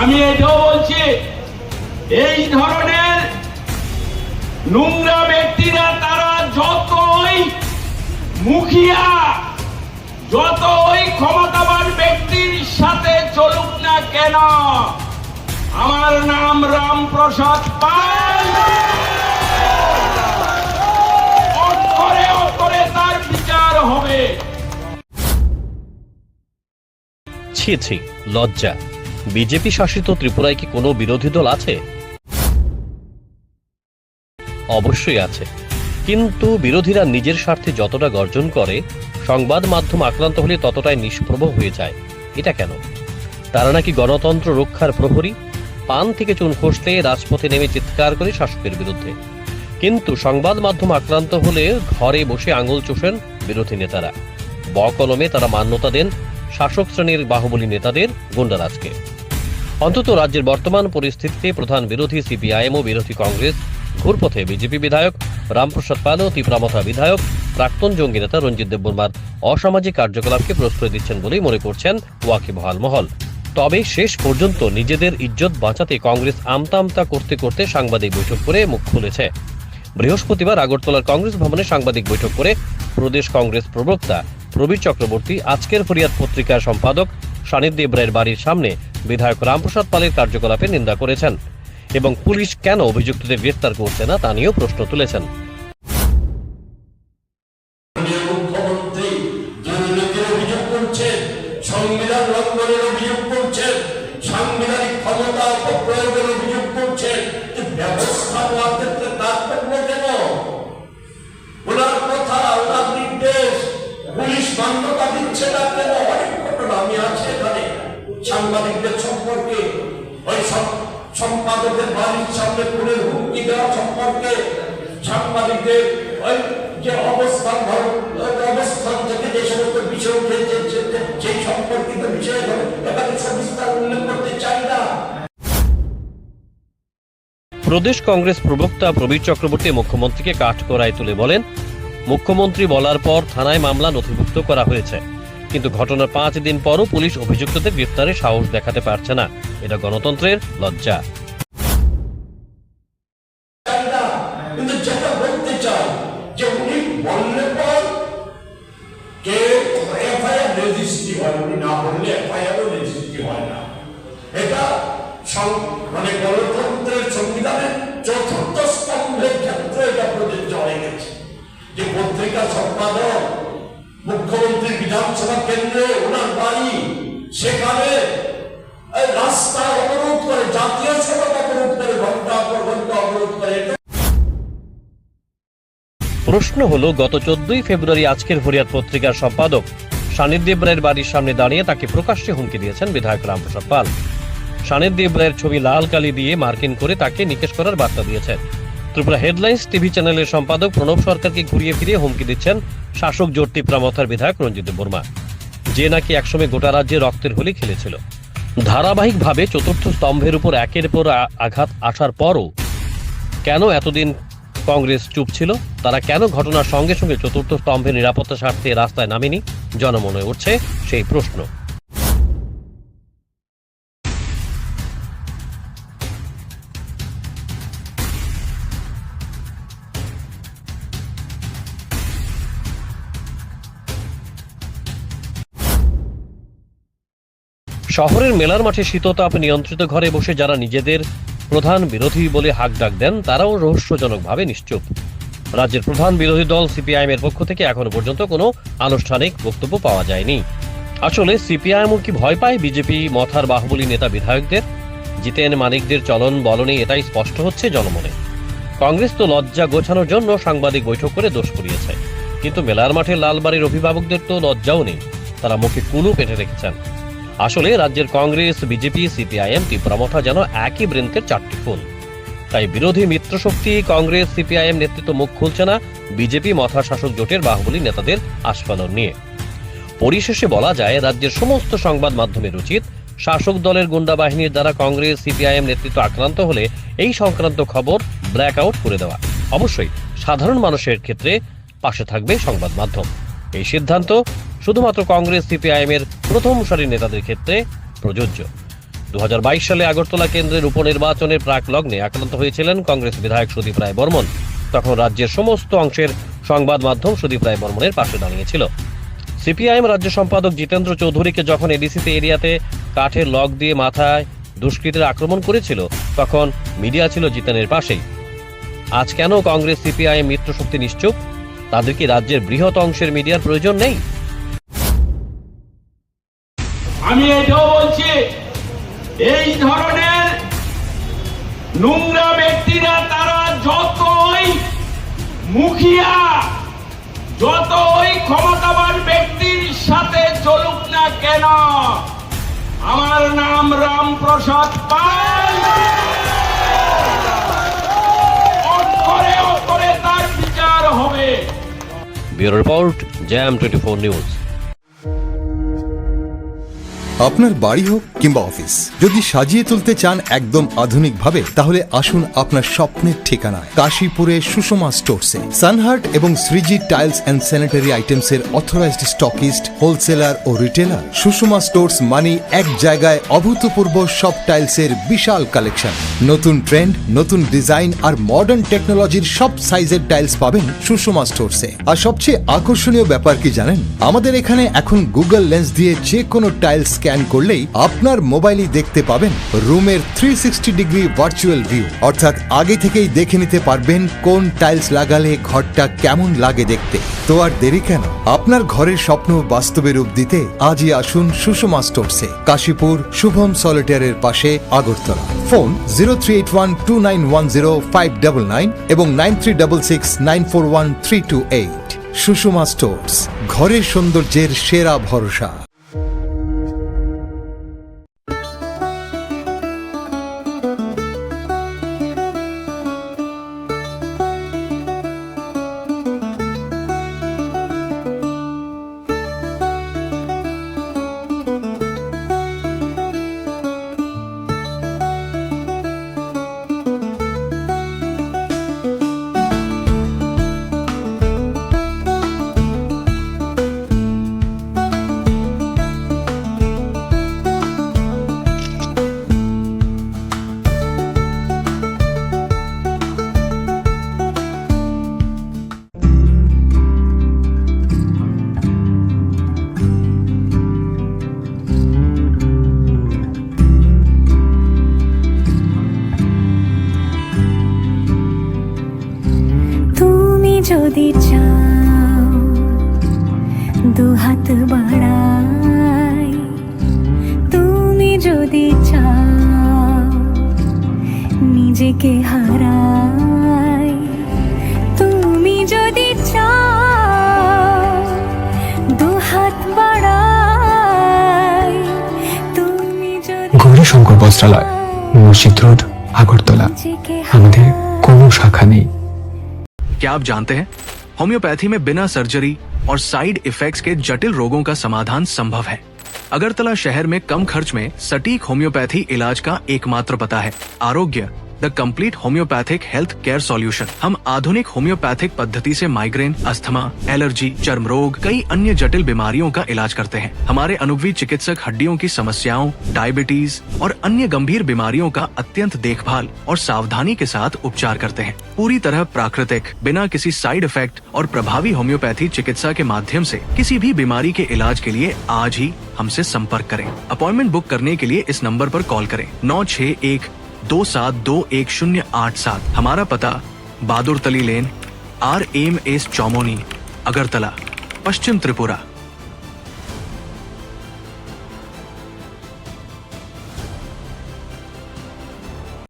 আমি এটাও বলছি, এই ধরনের নোংরা ব্যক্তিরা তারা যতই মুখিয়া, যতই ক্ষমতাবান ব্যক্তির সাথে চলুক না কেন, আমার নাম রামপ্রসাদ পাল, অক্ষরে অক্ষরে তার বিচার হবে। ছি ছি, লজ্জা। বিজেপি শাসিত ত্রিপুরায় কি কোনো বিরোধী দল আছে? অবশ্যই আছে, কিন্তু বিরোধীরা নিজের স্বার্থে যতটা গর্জন করে, সংবাদ মাধ্যম আক্রান্ত হলে ততটাই নিষ্প্রভ হয়ে যায়। এটা কেন? তারা নাকি গণতন্ত্র রক্ষার প্রহরী, পান থেকে চুন খসলে রাজপথে নেমে চিৎকার করে শাসকের বিরুদ্ধে। কিন্তু সংবাদ মাধ্যম আক্রান্ত হলে ঘরে বসে আঙুল চোষেন বিরোধী নেতারা। বকলমে তারা মান্যতা দেন শাসক শ্রেণীর বাহুবলী নেতাদের গুন্ডারাজকে। অন্তত রাজ্যের বর্তমান পরিস্থিতিতে প্রধান বিরোধী সিপিআইএম ও বিরোধী কংগ্রেস, ঘুরপথে বিজেপি বিধায়ক রামপ্রসাদ পাল ও তীব্রামথা বিধায়ক প্রাক্তন জঙ্গি নেতা রঞ্জিত দেববর্মার অসামাজিক কার্যকলাপকে প্রশ্রয় দিচ্ছেন বলেই মনে করছেন ওয়াকিবহাল মহল। তবে শেষ পর্যন্ত নিজেদের ইজ্জত বাঁচাতে কংগ্রেস আমতা আমতা করতে করতে সাংবাদিক বৈঠক করে মুখ খুলেছে। বৃহস্পতিবার আগরতলার কংগ্রেস ভবনে সাংবাদিক বৈঠক করে প্রদেশ কংগ্রেস প্রবক্তা প্রবীর চক্রবর্তী আজকের ফরিয়াদ পত্রিকার সম্পাদক সানিধ্য দেবরায়ের বাড়ির সামনে বিধায়ক রামপ্রসাদ পালের কার্যকলাপের নিন্দা করেছেন এবং পুলিশ কেন অভিযুক্তদের গ্রেফতার করছে না তা নিয়েও প্রশ্ন তুলেছেন। সংবিধান লঙ্ঘনের অভিযোগ করছেন, সাংবিধানিক ক্ষমতা অপপ্রয়োগের অভিযোগ করছেন, ব্যবস্থা নেওয়ার ক্ষেত্রে তাৎপর্য কেন? ওনার কথা, ওনার নির্দেশ পুলিশ মান্যতা দিচ্ছে না কেন? অনেক ঘটনা আমি আছি এখানে। সাংবাদিকদের সম্পর্কে, ওই সম্পাদকের বাড়ির সামনে পুলিশ হুমকি দেওয়া সম্পর্কে, সাংবাদিকদের ওই যে অবস্থান থেকে যে সমস্ত বিষয় উঠেছে সেই সম্পর্কিত বিষয় এখানে সবিস্তার উল্লেখ করতে চাই না। প্রদেশ কংগ্রেস প্রবক্তা প্রবীর চক্রবর্তী মুখ্যমন্ত্রীকে কাঠগড়ায় তুলে বলেন, মুখ্যমন্ত্রী বলার পর থানায় মামলা নথিভুক্ত করা হয়েছে, কিন্তু ঘটনার 5 দিন পরও পুলিশ অভিযুক্তদের গ্রেফতারের সাহস দেখাতে পারছে না। এটা গণতন্ত্রের লজ্জা। গণতন্ত্রের সংবিধানের 4th স্তম্ভের ক্ষেত্রে এটা প্রযোজ্য হয়ে গেছে যে পত্রিকা সম্পাদক মুখ্যমন্ত্রী বিধানসভা কেন্দ্রে ওনার বাড়ি, সেখানে রাস্তা অবরোধ করে, জাতীয় সড়ক অবরোধ করে, ঘন্টা পর ঘন্টা অবরোধ করে। প্রশ্ন হলো, গত 14ই ফেব্রুয়ারি আজকের ফরিয়াদ পত্রিকার সম্পাদক সানিধ্য দেবরায়ের বাড়ির সামনে দাঁড়িয়ে তাকে প্রকাশ্যে হুমকি দিয়েছেন বিধায়ক রামপ্রসাদ পাল। সানিধ্য দেবরায়ের ছবি লাল কালি দিয়ে মার্কিং করে তাকে নিকেশ করার বার্তা দিয়েছেন। ত্রিপুরা হেডলাইন্স টিভি চ্যানেলের সম্পাদক প্রণব সরকারকে ঘুরিয়ে ফিরিয়ে হুমকি দিচ্ছেন শাসক জোট তীব্রামথার বিধায়ক রঞ্জিত দেববর্মা, যে নাকি একসময় গোটা রাজ্যে রক্তের হোলি খেলেছিল। ধারাবাহিকভাবে 4th স্তম্ভের উপর একের পর আঘাত আসার পরও কেন এতদিন কংগ্রেস চুপ ছিল? তারা কেন ঘটনার সঙ্গে সঙ্গে 4th স্তম্ভের নিরাপত্তা স্বার্থে রাস্তায় নামেনি? জনমনে উঠছে সেই প্রশ্ন। শহরের মেলার মাঠে শীততাপ নিয়ন্ত্রিত ঘরে বসে যারা নিজেদের প্রধান বিরোধী বলে হাক ডাক দেন, তারাও রহস্যজনকভাবে নিশ্চুপ। রাজ্যের প্রধান বিরোধী দল সিপিআইএম এর পক্ষ থেকে এখনো পর্যন্ত কোনো আনুষ্ঠানিক বক্তব্য পাওয়া যায়নি। আসলে সিপিআইএমও কি ভয় পায় বিজেপি মথার বাহুবলী নেতা বিধায়কদের? জিতেন মানিকদের চলন বলনে এটাই স্পষ্ট হচ্ছে জনমনে। কংগ্রেস তো লজ্জা গোছানোর জন্য সাংবাদিক বৈঠক করে দোষ করিয়েছে, কিন্তু মেলার মাঠে লালবাড়ির অভিভাবকদের তো লজ্জাও নেই, তারা মুখে কুলু পেটে রেখেছেন। আসলে রাজ্যের কংগ্রেস, বিজেপি, সিপিআইএম, তীব্রামথা যেন একই বৃন্তের 4টি ফুল। তাই বিরোধী মিত্রশক্তি কংগ্রেস, সিপিআইএম নেতৃত্ব মুখ খুলছে না বিজেপি মথা শাসক জোটের বাহুবলী নেতাদের আস্ফালন নিয়ে। পরিশেষে বলা যায়, রাজ্যের সমস্ত সংবাদ মাধ্যমের উচিত শাসক দলের গুন্ডা বাহিনীর দ্বারা কংগ্রেস, সিপিআইএম নেতৃত্ব আক্রান্ত হলে এই সংক্রান্ত খবর ব্ল্যাক আউট করে দেওয়া। অবশ্যই সাধারণ মানুষের ক্ষেত্রে পাশে থাকবে সংবাদ মাধ্যম। এই সিদ্ধান্ত শুধুমাত্র কংগ্রেস, সিপিআইএম এর প্রথম সারির নেতাদের ক্ষেত্রে প্রযোজ্য। 2022 সালে আগরতলা কেন্দ্রের উপনির্বাচনের প্রাক লগ্নে আক্রান্ত হয়েছিলেন কংগ্রেস বিধায়ক সুদীপ রায় বর্মন। তখন রাজ্যের সমস্ত অংশের সংবাদ মাধ্যম সুদীপ রায় বর্মনের পাশে দাঁড়িয়েছিল। সিপিআইএম রাজ্য সম্পাদক জিতেন্দ্র চৌধুরীকে যখন এডিসিতে এরিয়াতে কাঠের লক দিয়ে মাথায় দুষ্কৃতীরা আক্রমণ করেছিল, তখন মিডিয়া ছিল জিতেনের পাশেই। আজ কেন কংগ্রেস সিপিআইএম মিত্রশক্তি নিশ্চুপ? তাদের কি রাজ্যের বৃহৎ অংশের মিডিয়ার প্রয়োজন নেই? আমি এটাও বলছি, এই ধরনের নোংরা ব্যক্তিরা তারা যতই মুখিয়া, যতই ক্ষমতাবান ব্যক্তির সাথে চলুক না কেন, আমার নাম রামপ্রসাদ পাল, অক্ষরে অক্ষরে তার বিচার হবে। Bureau report, jam 24 news. আপনার বাড়ি হোক কিংবা অফিস, যদি সাজিয়ে তুলতে চান একদম আধুনিক ভাবে, তাহলে আসুন আপনার স্বপ্নের ঠিকানায় কাশীপুরে সুষমা স্টোরসে। সানহার্ট এবং Shreeji tiles and sanitary items এর অথরাইজড স্টকিস্ট, হোলসেলার ও রিটেলার। সুষমা স্টোরস মানে এক জায়গায় অভূতপূর্ব সব টাইলসের বিশাল কালেকশন। নতুন ট্রেন্ড, নতুন ডিজাইন আর মডার্ন টেকনোলজির সব সাইজের টাইলস পাবেন সুষমা স্টোরসে। আর সবচেয়ে আকর্ষণীয় ব্যাপার কি জানেন? আমাদের এখানে এখন গুগল লেন্স দিয়ে যে কোনো টাইলস স্ক্যান করলেই আপনার মোবাইলেই দেখতে পাবেন রুমের 360 ডিগ্রি ভার্চুয়াল ভিউ, অর্থাৎ আগে থেকেই দেখে নিতে পারবেন কোন টাইলস লাগালে ঘরটা কেমন লাগে দেখতে। তো আর দেরি কেন? আপনার ঘরের স্বপ্ন বাস্তবে রূপ দিতে আজই আসুন সুষমা স্টোরসে, কাশীপুর শুভম সলিটারের পাশে, আগরতলা। ফোন 03812910 এবং 9366941328। সুষমা স্টোরস, ঘরের সৌন্দর্যের সেরা ভরসা। যদি চাও দুহাত বাড়াই, তুমি যদি চাও নিজেকে হারাই, তুমি যদি চাও দুহাত বাড়াই, তুমি যদি গৌরীশঙ্কর বস্ত্রালয়, মসজিদ রোড, আগরতলা। আমাদের কোনো শাখা নেই। क्या आप जानते हैं होम्योपैथी में बिना सर्जरी और साइड इफेक्ट्स के जटिल रोगों का समाधान संभव है। अगरतला शहर में कम खर्च में सटीक होम्योपैथी इलाज का एकमात्र पता है आरोग्य, the complete homeopathic health care solution. हम आधुनिक होम्योपैथिक पद्धति से माइग्रेन, अस्थमा, एलर्जी, चर्म रोग, कई अन्य जटिल बीमारियों का इलाज करते हैं। हमारे अनुभवी चिकित्सक हड्डियों की समस्याओं, डायबिटीज और अन्य गंभीर बीमारियों का अत्यंत देखभाल और सावधानी के साथ उपचार करते हैं। पूरी तरह प्राकृतिक, बिना किसी साइड इफेक्ट और प्रभावी होम्योपैथी चिकित्सा के माध्यम से किसी भी बीमारी के इलाज के लिए आज ही हमसे संपर्क करें। अपॉइंटमेंट बुक करने के लिए इस नंबर पर कॉल करें 9612721087। हमारा पता बहादुर तली लेन, RMS चौमोनी, अगरतला, पश्चिम त्रिपुरा।